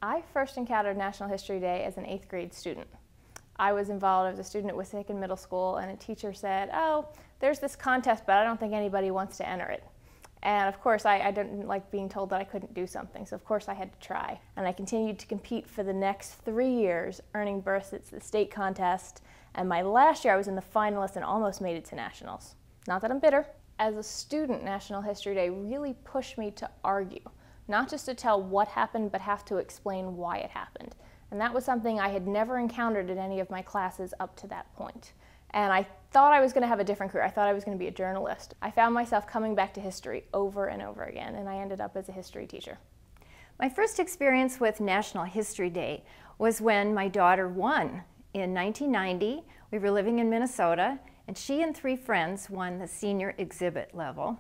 I first encountered National History Day as an 8th grade student. I was involved as a student at Wissahickon Middle School, and a teacher said, "Oh, there's this contest, but I don't think anybody wants to enter it." And of course, I didn't like being told that I couldn't do something, so of course I had to try. And I continued to compete for the next 3 years, earning berths at the state contest, and my last year I was in the finalists and almost made it to nationals. Not that I'm bitter. As a student, National History Day really pushed me to argue, not just to tell what happened, but have to explain why it happened. And that was something I had never encountered in any of my classes up to that point. And I thought I was going to have a different career. I thought I was going to be a journalist. I found myself coming back to history over and over again, and I ended up as a history teacher. My first experience with National History Day was when my daughter won. In 1990, we were living in Minnesota, and she and 3 friends won the senior exhibit level.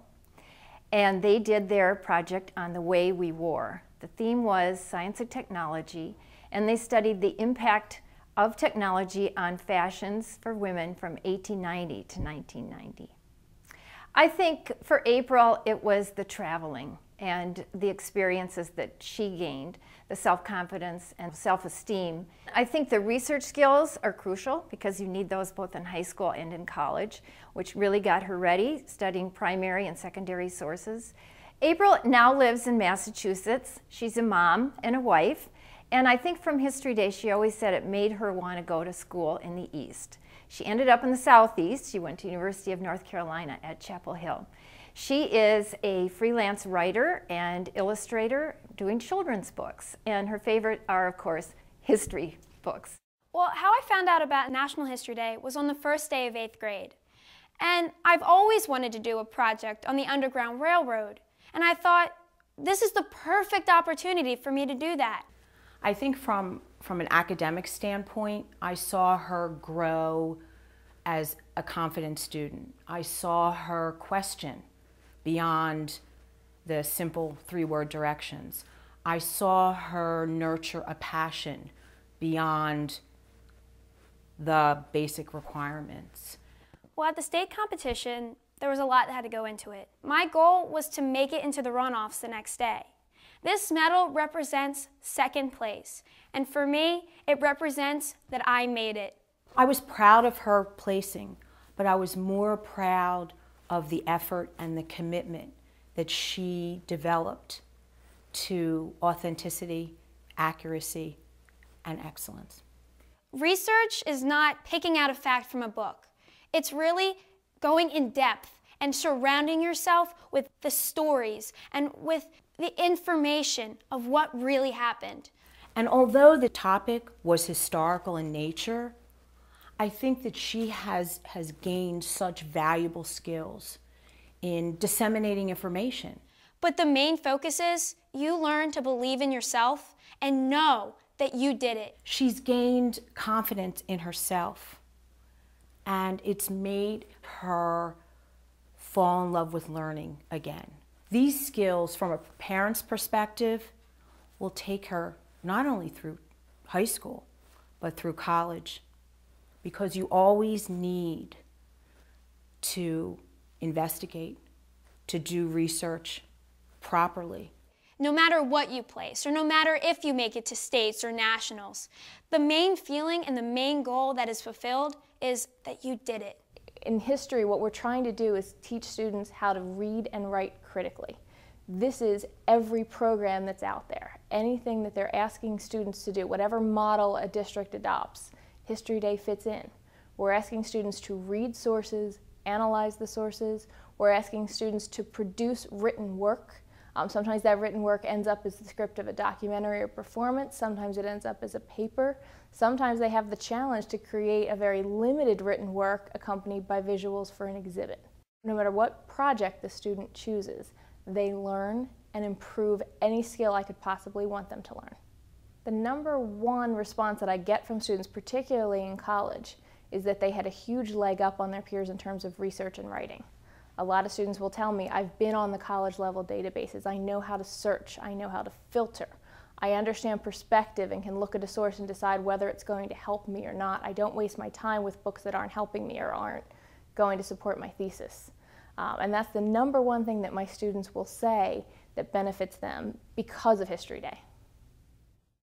And they did their project on the way we wore. The theme was science and technology, and they studied the impact of technology on fashions for women from 1890 to 1990. I think for April it was the traveling and the experiences that she gained, the self-confidence and self-esteem. I think the research skills are crucial because you need those both in high school and in college, which really got her ready, studying primary and secondary sources. April now lives in Massachusetts. She's a mom and a wife. And I think from History Day, she always said it made her want to go to school in the East. She ended up in the Southeast. She went to University of North Carolina at Chapel Hill. She is a freelance writer and illustrator doing children's books. And her favorite are, of course, history books. Well, how I found out about National History Day was on the first day of 8th grade. And I've always wanted to do a project on the Underground Railroad. And I thought, this is the perfect opportunity for me to do that. I think from an academic standpoint, I saw her grow as a confident student. I saw her question beyond the simple 3-word directions. I saw her nurture a passion beyond the basic requirements. Well, at the state competition, there was a lot that had to go into it. My goal was to make it into the runoffs the next day. This medal represents 2nd place, and for me, it represents that I made it. I was proud of her placing, but I was more proud of the effort and the commitment that she developed to authenticity, accuracy, and excellence. Research is not picking out a fact from a book. It's really going in depth and surrounding yourself with the stories and with the information of what really happened. And although the topic was historical in nature, I think that she has gained such valuable skills in disseminating information. But the main focus is you learn to believe in yourself and know that you did it. She's gained confidence in herself, and it's made her fall in love with learning again. These skills, from a parent's perspective, will take her not only through high school, but through college, because you always need to investigate, to do research properly. No matter what you place, or no matter if you make it to states or nationals, the main feeling and the main goal that is fulfilled is that you did it. In history, what we're trying to do is teach students how to read and write critically. This is every program that's out there. Anything that they're asking students to do, whatever model a district adopts, History Day fits in. We're asking students to read sources, analyze the sources. We're asking students to produce written work. Sometimes that written work ends up as the script of a documentary or performance. Sometimes it ends up as a paper. Sometimes they have the challenge to create a very limited written work accompanied by visuals for an exhibit. No matter what project the student chooses, they learn and improve any skill I could possibly want them to learn. The #1 response that I get from students, particularly in college, is that they had a huge leg up on their peers in terms of research and writing. A lot of students will tell me, I've been on the college level databases, I know how to search, I know how to filter, I understand perspective and can look at a source and decide whether it's going to help me or not. I don't waste my time with books that aren't helping me or aren't going to support my thesis. And that's the #1 thing that my students will say that benefits them because of History Day.